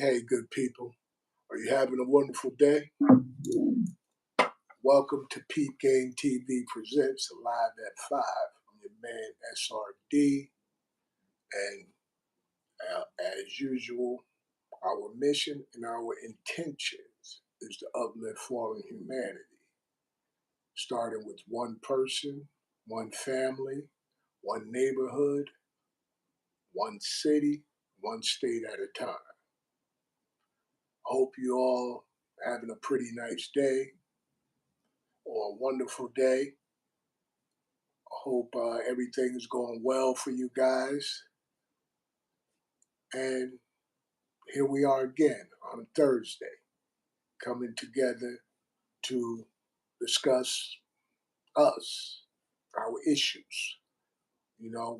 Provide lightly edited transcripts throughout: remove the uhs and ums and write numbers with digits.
Hey, good people. Are you having a wonderful day? Welcome to Peep Game TV Presents Live at 5. I'm your man SRD. And as usual, our mission and our intentions is to uplift fallen humanity, starting with one person, one family, one neighborhood, one city, one state at a time. Hope you all having a pretty nice day or a wonderful day. Hope everything is going well for you guys. And here we are again on a Thursday, coming together to discuss us, our issues,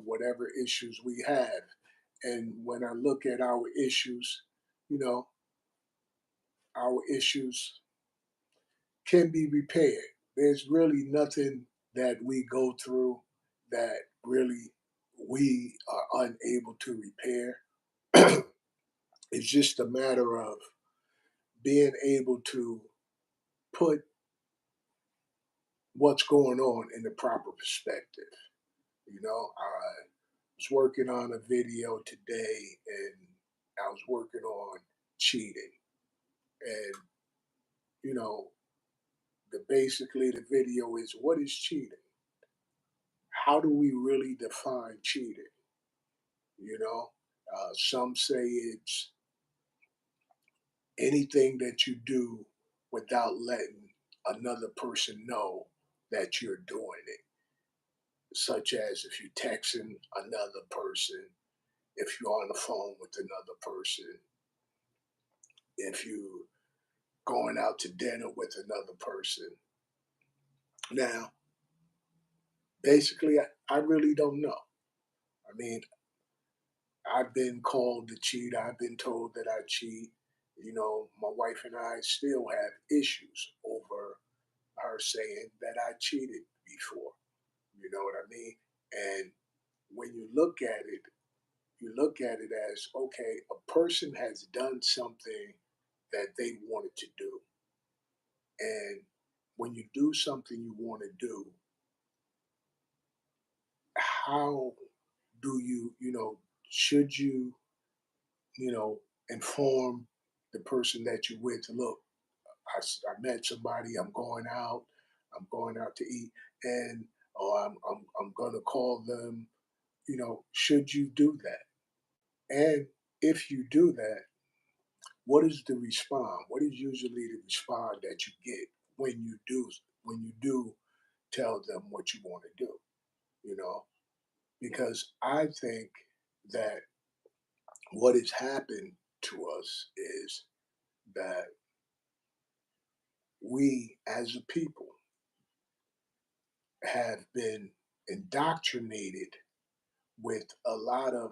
whatever issues we have. And when I look at our issues, you know, our issues can be repaired. There's really nothing that we go through that really we are unable to repair. It's just a matter of being able to put what's going on in the proper perspective. I was working on a video today and I was working on cheating. And, you know, basically the video is, what is cheating? How do we really define cheating? Some say it's anything that you do without letting another person know that you're doing it, such as if you're texting another person, if you're on the phone with another person, if you're going out to dinner with another person. Now, basically, I really don't know. I mean, I've been called to cheat, I've been told that I cheat. My wife and I still have issues over her saying that I cheated before. You know what I mean? And when you look at it as, okay, a person has done something that they wanted to do. And when you do something you want to do, how do should inform the person that you're with, look, I met somebody, I'm going out to eat, and I'm going to call them, should you do that? And if you do that, what is the response? What is usually the response that you get when you do tell them what you want to do? You know, because I think that what has happened to us is that we as a people have been indoctrinated with a lot of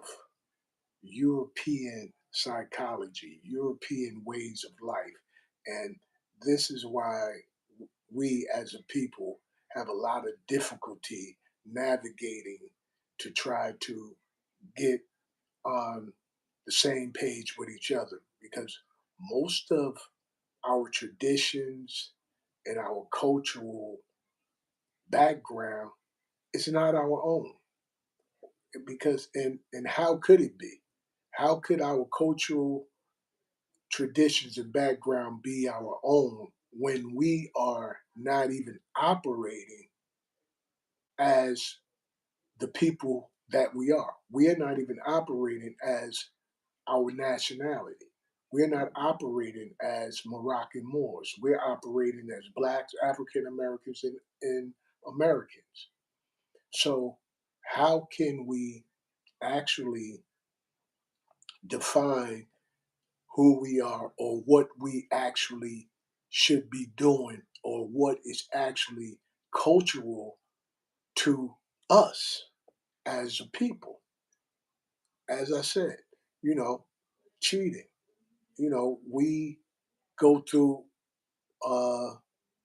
European psychology, European ways of life. And this is why we as a people have a lot of difficulty navigating to try to get on the same page with each other because most of our traditions and our cultural background is not our own. Because and how could it be? How could our cultural traditions and background be our own when we are not even operating as the people that we are? We are not even operating as our nationality. We're not operating as Moroccan Moors. We're operating as Blacks, African Americans, and Americans. So, how can we actually define who we are or what we actually should be doing or what is actually cultural to us as a people? As I said, you know, cheating. We go through uh,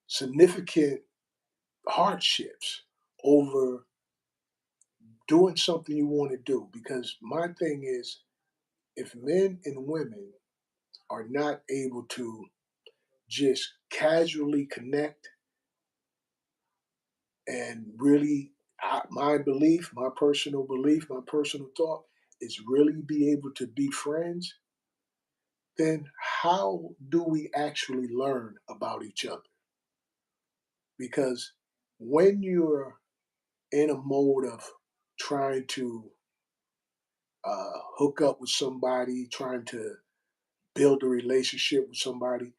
significant hardships over doing something you want to do. Because my thing is, if men and women are not able to just casually connect and really, my belief, my personal belief, my personal thought is really be able to be friends, then how do we actually learn about each other? Because when you're in a mode of trying to hook up with somebody, trying to build a relationship with somebody,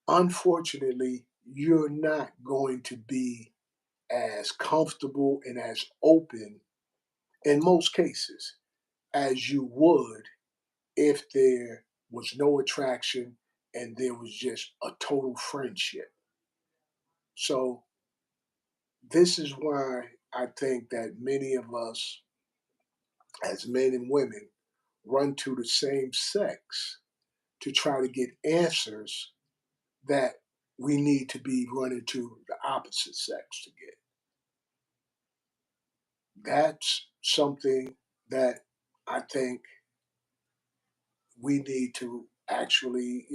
unfortunately, you're not going to be as comfortable and as open in most cases as you would if there was no attraction and there was just a total friendship. So, this is why I think that many of us, as men and women, run to the same sex to try to get answers that we need to be running to the opposite sex to get. That's something that I think we need to actually,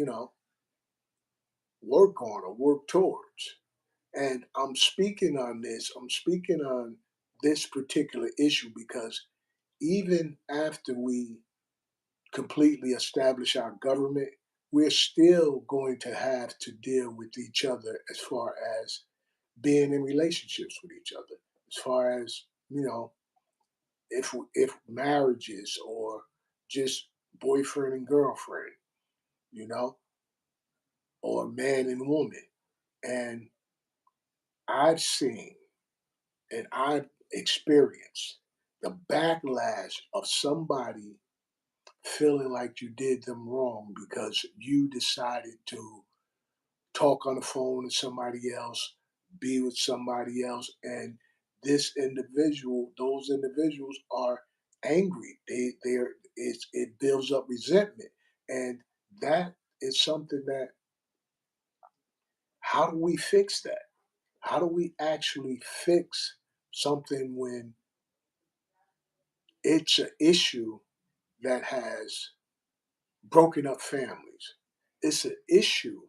work on or work towards. And I'm speaking on this particular issue because even after we completely establish our government, we're still going to have to deal with each other as far as being in relationships with each other, as far as, if marriages or just boyfriend and girlfriend, you know, or man and woman. And I've seen and I've experienced the backlash of somebody feeling like you did them wrong because you decided to talk on the phone to somebody else, be with somebody else, and those individuals are angry. It builds up resentment, and that is something that, how do we fix that? How do we actually fix something when it's an issue that has broken up families? It's an issue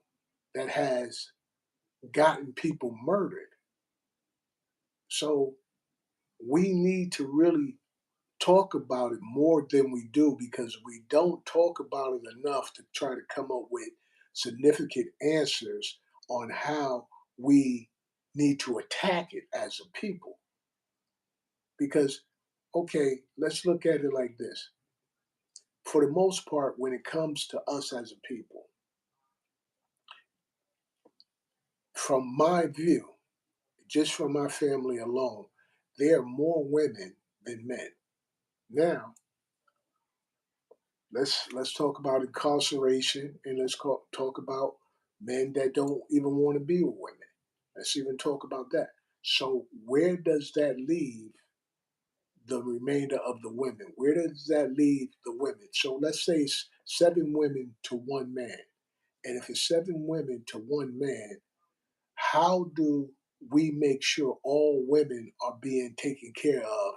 that has gotten people murdered. So we need to really talk about it more than we do because we don't talk about it enough to try to come up with significant answers on how we need to attack it as a people. Because, okay, let's look at it like this. For the most part, when it comes to us as a people, from my view, just from my family alone, there are more women than men. Now, let's talk about incarceration and talk about men that don't even want to be with women. Let's even talk about that. So where does that leave the remainder of the women? Where does that leave the women? So let's say it's 7 women to 1 man. And if it's 7 women to 1 man, how do we make sure all women are being taken care of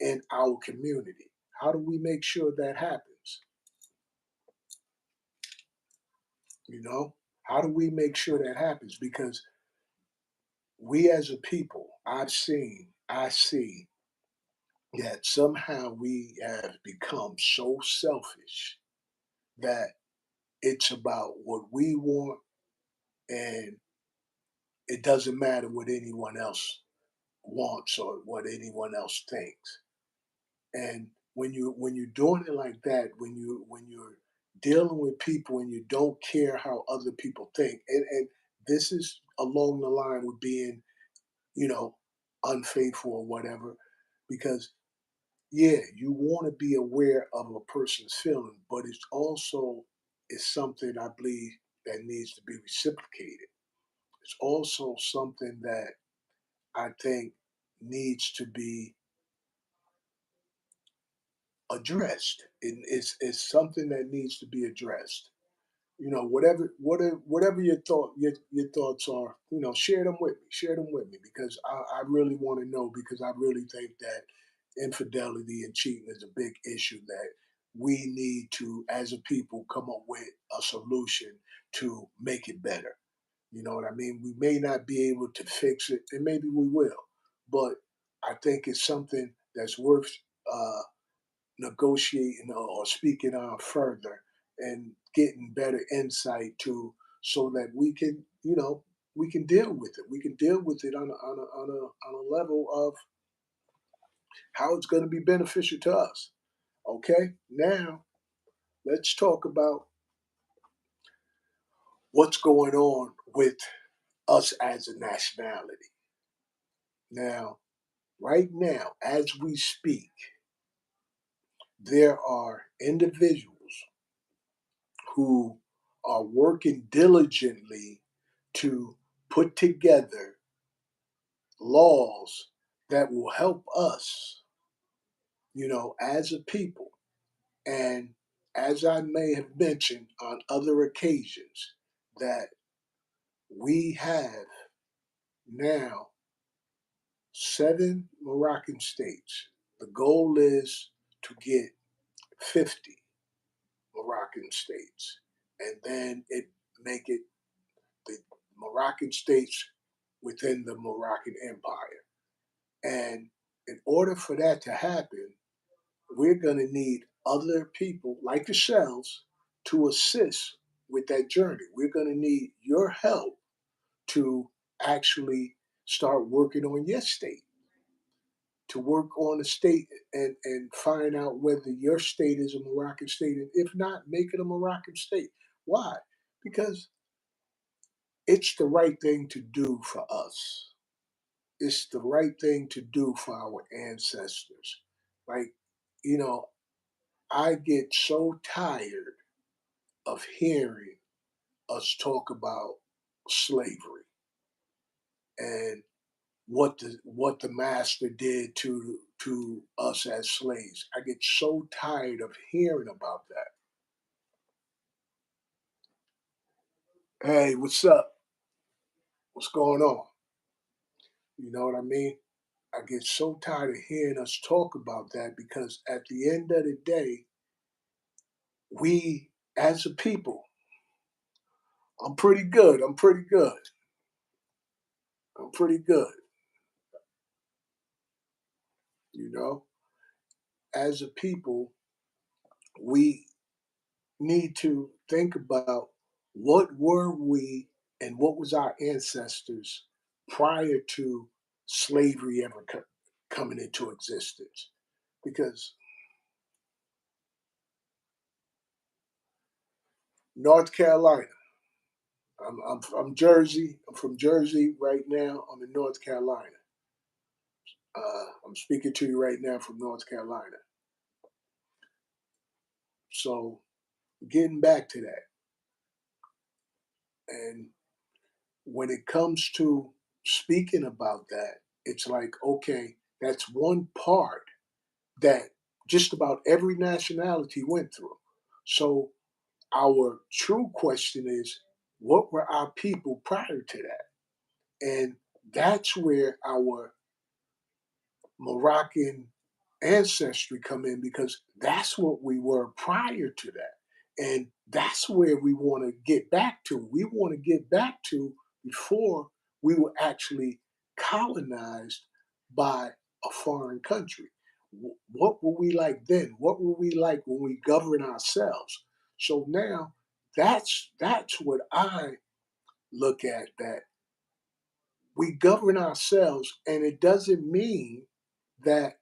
in our community? How do we make sure that happens? You know, how do we make sure that happens? Because we as a people, I see that somehow we have become so selfish that it's about what we want and it doesn't matter what anyone else wants or what anyone else thinks. And when you're doing it like that, when you're dealing with people and you don't care how other people think, and this is along the line with being, you know, unfaithful or whatever, because yeah, you want to be aware of a person's feeling, but it's also is something I believe that needs to be reciprocated. It's also something that I think needs to be addressed. It's something that needs to be addressed. Whatever your thoughts are, share them with me. Share them with me because I really want to know because I really think that infidelity and cheating is a big issue that we need to, as a people, come up with a solution to make it better. You know what I mean? We may not be able to fix it, and maybe we will, but I think it's something that's worth uh, negotiating or speaking on further and getting better insight to, so that we can, we can deal with it. We can deal with it on a level of how it's going to be beneficial to us. Okay, now let's talk about what's going on with us as a nationality. Now, right now, as we speak, there are individuals who are working diligently to put together laws that will help us, as a people. And as I may have mentioned on other occasions, that we have now 7 Moroccan states. The goal is to get 50 Moroccan states, and then it make it the Moroccan states within the Moroccan Empire. And in order for that to happen, we're going to need other people like yourselves to assist with that journey. We're going to need your help to actually start working on your state, to work on the state and find out whether your state is a Moroccan state. And if not, make it a Moroccan state. Why? Because it's the right thing to do for us. It's the right thing to do for our ancestors. Like, you know, I get so tired of hearing us talk about slavery and what the master did to us as slaves. I get so tired of hearing about that. Hey, what's up? What's going on? You know what I mean? I get so tired of hearing us talk about that, because at the end of the day, we as a people, I'm pretty good. I'm pretty good. I'm pretty good. You know, as a people, we need to think about what were we and what was our ancestors prior to slavery ever coming into existence. Because North Carolina, I'm Jersey. I'm from Jersey right now. I'm in North Carolina. I'm speaking to you right now from North Carolina. So getting back to that, and when it comes to speaking about that, it's like, okay, that's one part that just about every nationality went through. So our true question is, what were our people prior to that? And that's where our Moroccan ancestry come in, because that's what we were prior to that. And that's where we want to get back to. We want to get back to before we were actually colonized by a foreign country. What were we like then? What were we like when we governed ourselves? So now that's what I look at, that we govern ourselves, and it doesn't mean that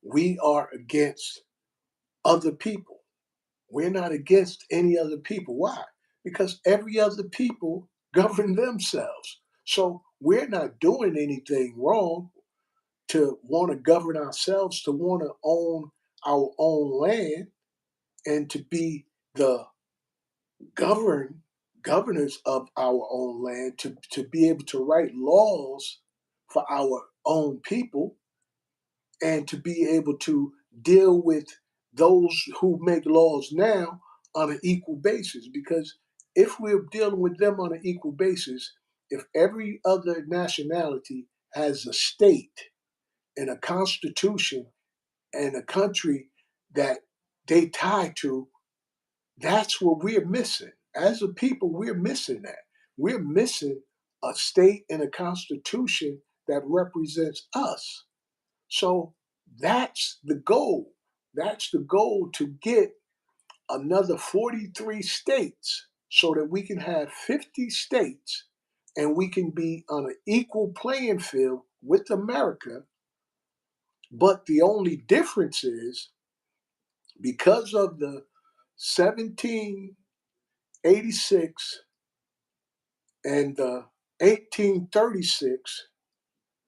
we are against other people. We're not against any other people. Why? Because every other people govern themselves. So we're not doing anything wrong to want to govern ourselves, to want to own our own land, and to be the govern governors of our own land, to be able to write laws for our own people, and to be able to deal with those who make laws now on an equal basis. Because if we're dealing with them on an equal basis, if every other nationality has a state and a constitution and a country that they tie to, that's what we're missing. As a people, we're missing that. We're missing a state and a constitution that represents us. So that's the goal. That's the goal, to get another 43 states so that we can have 50 states and we can be on an equal playing field with America. But the only difference is, because of the 1786 and the 1836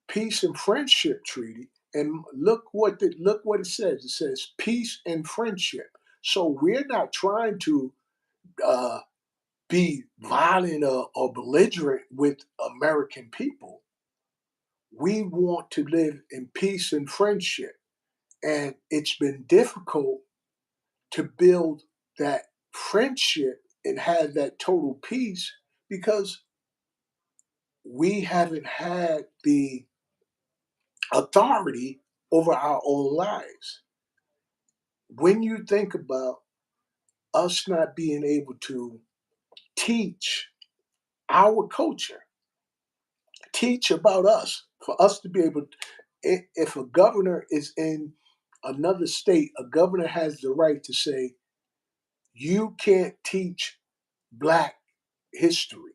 Peace and Friendship Treaty. And look what it says. It says peace and friendship. So we're not trying to uh, be violent or belligerent with American people. We want to live in peace and friendship. And it's been difficult to build that friendship and have that total peace because we haven't had the authority over our own lives. When you think about us not being able to teach our culture, teach about us, for us to be able to, if a governor is in another state, a governor has the right to say, you can't teach Black history,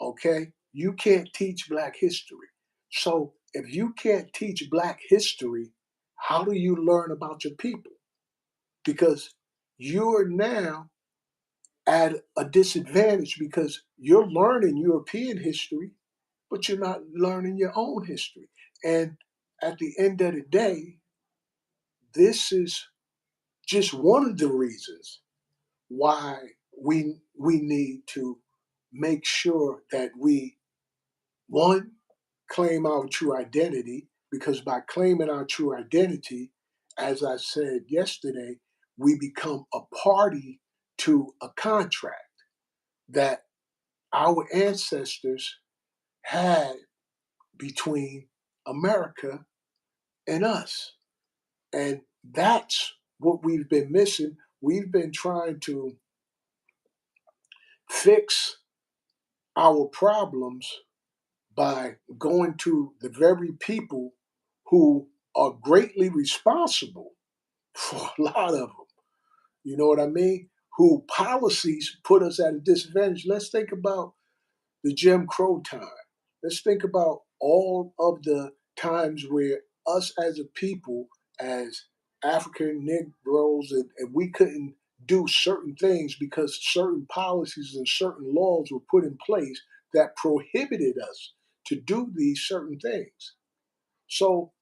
okay? You can't teach Black history. So if you can't teach Black history, how do you learn about your people? Because you are now at a disadvantage because you're learning European history, but you're not learning your own history. And at the end of the day, this is just one of the reasons why we need to make sure that we, one, claim our true identity, because by claiming our true identity, as I said yesterday, we become a party to a contract that our ancestors had between America and us. And that's what we've been missing. We've been trying to fix our problems by going to the very people who are greatly responsible for a lot of them. You know what I mean? Who policies put us at a disadvantage. Let's think about the Jim Crow time. Let's think about all of the times where us as a people, as African Negroes, and we couldn't do certain things because certain policies and certain laws were put in place that prohibited us to do these certain things. So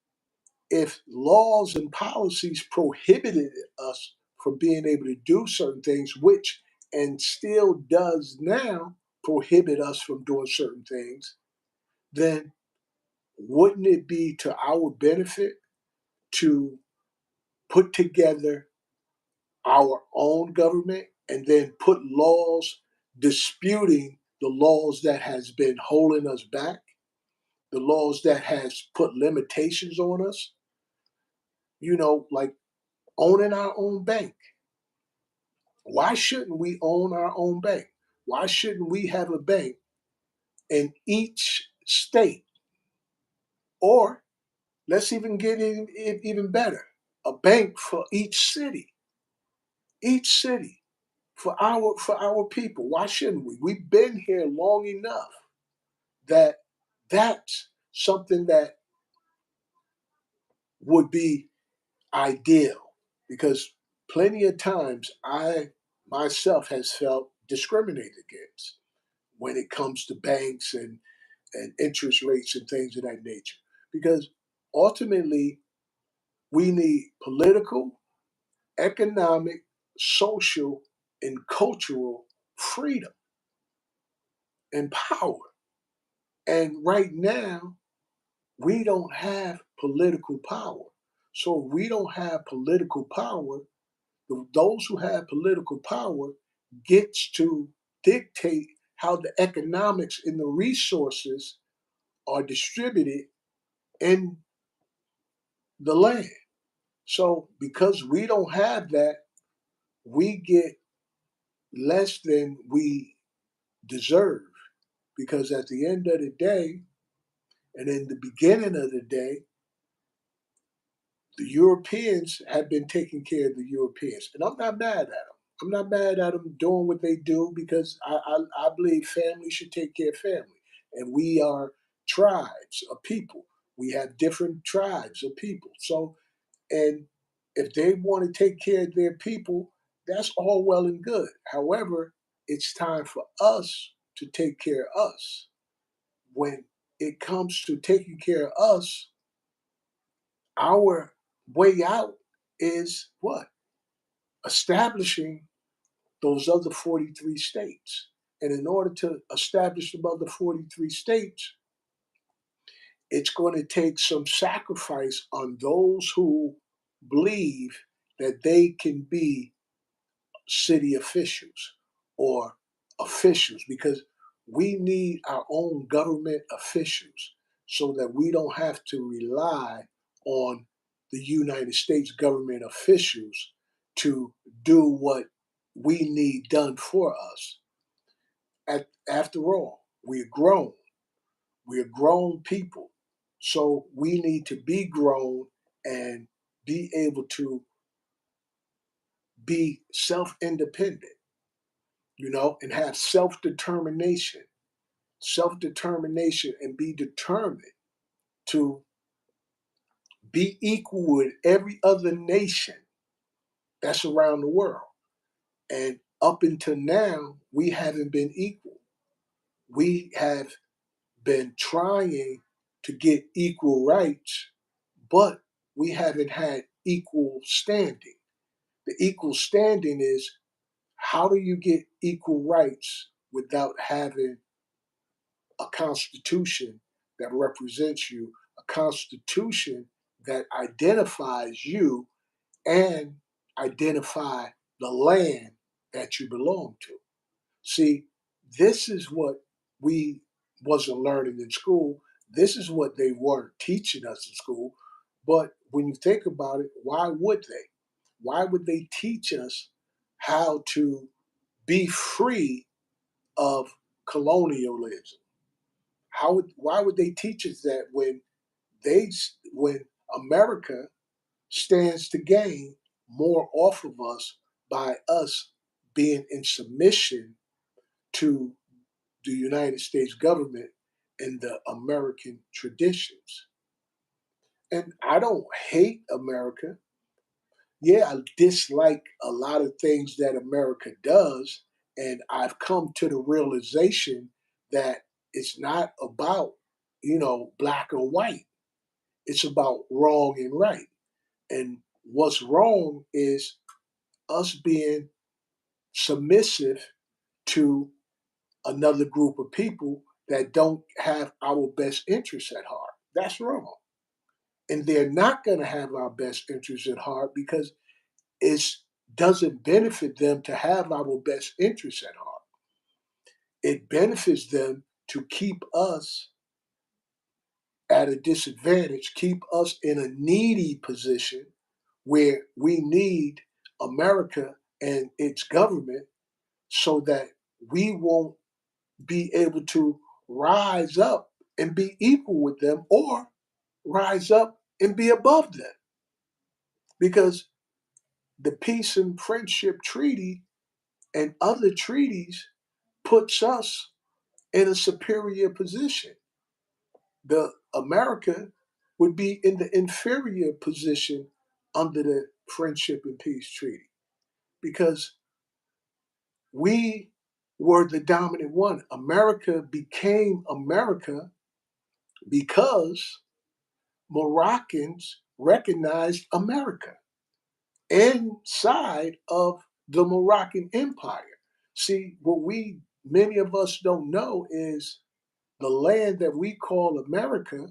if laws and policies prohibited us from being able to do certain things, which and still does now prohibit us from doing certain things, then wouldn't it be to our benefit to put together our own government and then put laws disputing the laws that has been holding us back, the laws that has put limitations on us, like owning our own bank? Why shouldn't we own our own bank? Why shouldn't we have a bank in each state? Or let's even get it even better, a bank for each city for our people. Why shouldn't we? We've been here long enough that that's something that would be ideal, because plenty of times I myself has felt discriminated against when it comes to banks and interest rates and things of that nature. Because ultimately, we need political, economic, social, and cultural freedom and power. And right now, we don't have political power. So if we don't have political power, those who have political power gets to dictate how the economics and the resources are distributed in the land. So because we don't have that, we get less than we deserve because at the end of the day and in the beginning of the day, the Europeans have been taking care of the Europeans, and I'm not mad at them. I'm not mad at them doing what they do because I believe family should take care of family, and we are tribes of people. We have different tribes of people. So, and if they want to take care of their people, that's all well and good. However, it's time for us to take care of us. When it comes to taking care of us, our way out is what? Establishing those other 43 states. And in order to establish the other 43 states, it's going to take some sacrifice on those who believe that they can be city officials or officials because we need our own government officials so that we don't have to rely on the United States government officials to do what we need done for us. After all, we're grown. We're grown people. So we need to be grown and be able to be self independent, and have self determination, and be determined to be equal with every other nation that's around the world. And up until now, we haven't been equal. We have been trying to get equal rights, but we haven't had equal standing. The equal standing is how do you get equal rights without having a constitution that represents you, a constitution that identifies you and identify the land that you belong to. See, this is what we wasn't learning in school. This is what they weren't teaching us in school. But when you think about it, why would they? Why would they teach us how to be free of colonialism? Why would they teach us that when America stands to gain more off of us by us being in submission to the United States government and the American traditions? And I don't hate America. Yeah, I dislike a lot of things that America does, and I've come to the realization that it's not about, black or white. It's about wrong and right. And what's wrong is us being submissive to another group of people that don't have our best interests at heart. That's wrong. And they're not going to have our best interests at heart because it doesn't benefit them to have our best interests at heart. It benefits them to keep us at a disadvantage, keep us in a needy position where we need America and its government so that we won't be able to rise up and be equal with them or rise up and be above them. Because the Peace and Friendship Treaty and other treaties puts us in a superior position. The America would be in the inferior position under the Friendship and Peace Treaty because we were the dominant one. America became America because Moroccans recognized America inside of the Moroccan Empire. See, what many of us don't know is the land that we call America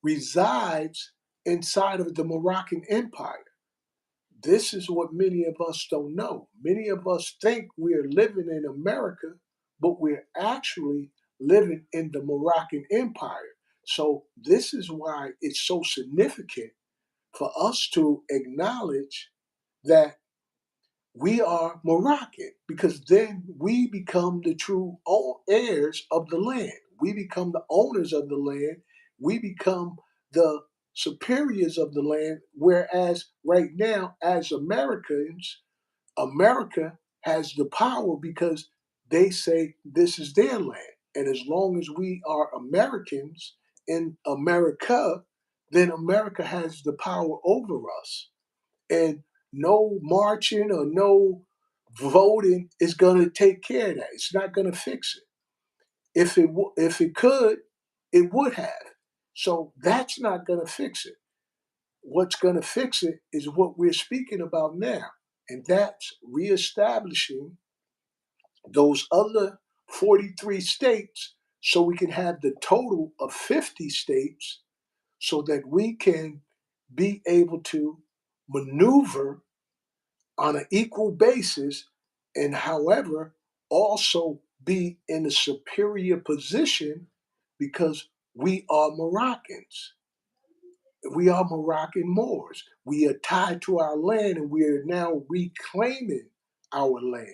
resides inside of the Moroccan Empire. This is what many of us don't know. Many of us think we're living in America, but we're actually living in the Moroccan Empire. So, this is why it's so significant for us to acknowledge that we are Moroccan because then we become the true heirs of the land. We become the owners of the land. We become the superiors of the land. Whereas right now, as Americans, America has the power because they say this is their land. And as long as we are Americans in America, then America has the power over us. And no marching or no voting is going to take care of that. It's not going to fix it. If it could, it would have. So that's not going to fix it. What's going to fix it is what we're speaking about now, and that's reestablishing those other 43 states so we can have the total of 50 states so that we can be able to maneuver on an equal basis and however also be in a superior position because we are Moroccans. We are Moroccan Moors. We are tied to our land and we are now reclaiming our land.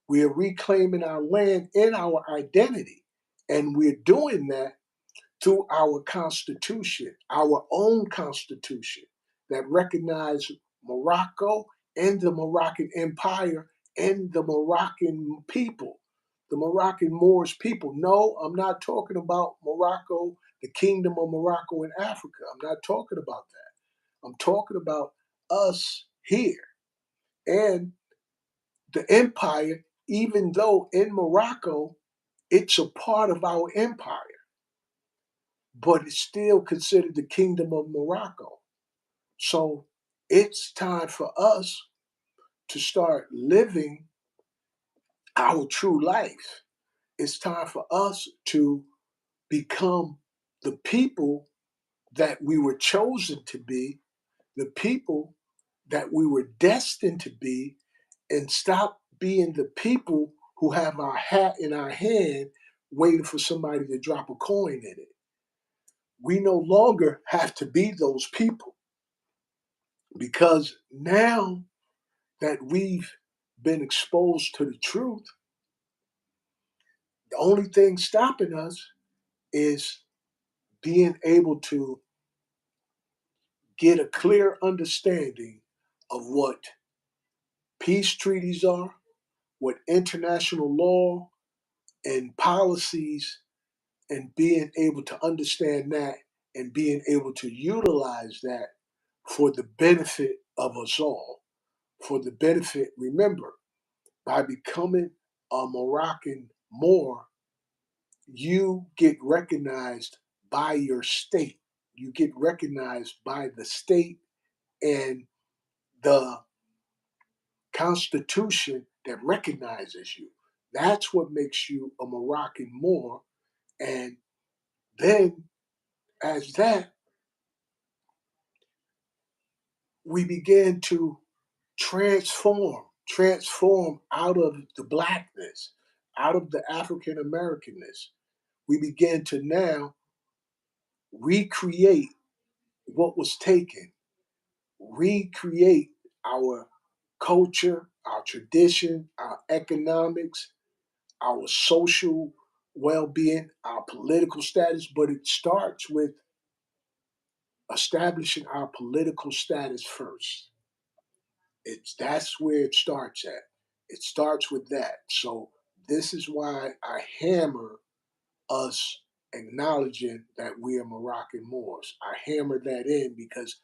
We are reclaiming our land and our identity. And we're doing that through our constitution, our own constitution that recognizes Morocco and the Moroccan Empire and the Moroccan people, the Moroccan Moors people. No, I'm not talking about Morocco, the kingdom of Morocco in Africa. I'm not talking about that. I'm talking about us here and the empire, even though in Morocco, it's a part of our empire, but it's still considered the kingdom of Morocco. So it's time for us to start living our true life. It's time for us to become the people that we were chosen to be, the people that we were destined to be, and stop being the people who have our hat in our hand waiting for somebody to drop a coin in it. We no longer have to be those people because now that we've been exposed to the truth, the only thing stopping us is being able to get a clear understanding of what peace treaties are, what international law and policies, and being able to understand that and being able to utilize that for the benefit of us all. For the benefit, remember, by becoming a Moroccan Moor, you get recognized by your state. You get recognized by the state and the constitution that recognizes you. That's what makes you a Moroccan Moor. And then, as that, we began to transform out of the blackness, out of the African Americanness. We began to now recreate what was taken, recreate our culture, our tradition, our economics, our social well being, our political status. But it starts with establishing our political status first. That's where it starts at. It starts with that. So this is why I hammer us acknowledging that we are Moroccan Moors. I hammer that in because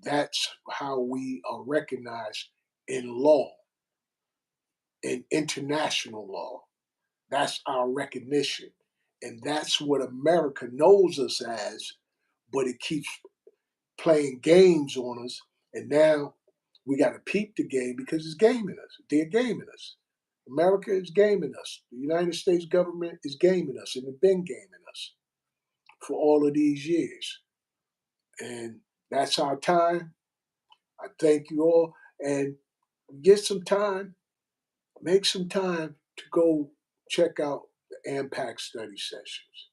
that's how we are recognized in law, in international law. That's our recognition. And that's what America knows us as, but it keeps playing games on us. And now we got to peep the game because it's gaming us. They're gaming us. America is gaming us. The United States government is gaming us and they've been gaming us for all of these years. And that's our time. I thank you all and get some time, make some time to go check out the AMPAC study sessions.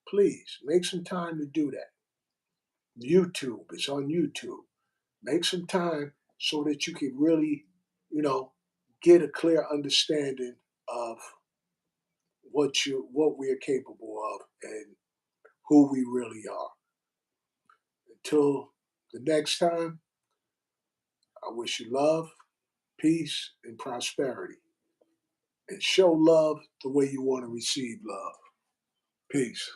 Please make some time to do that. YouTube, it's on YouTube. Make some time so that you can really, you know, get a clear understanding of what we are capable of and who we really are. Until the next time, I wish you love, peace, and prosperity. And show love the way you want to receive love. Peace.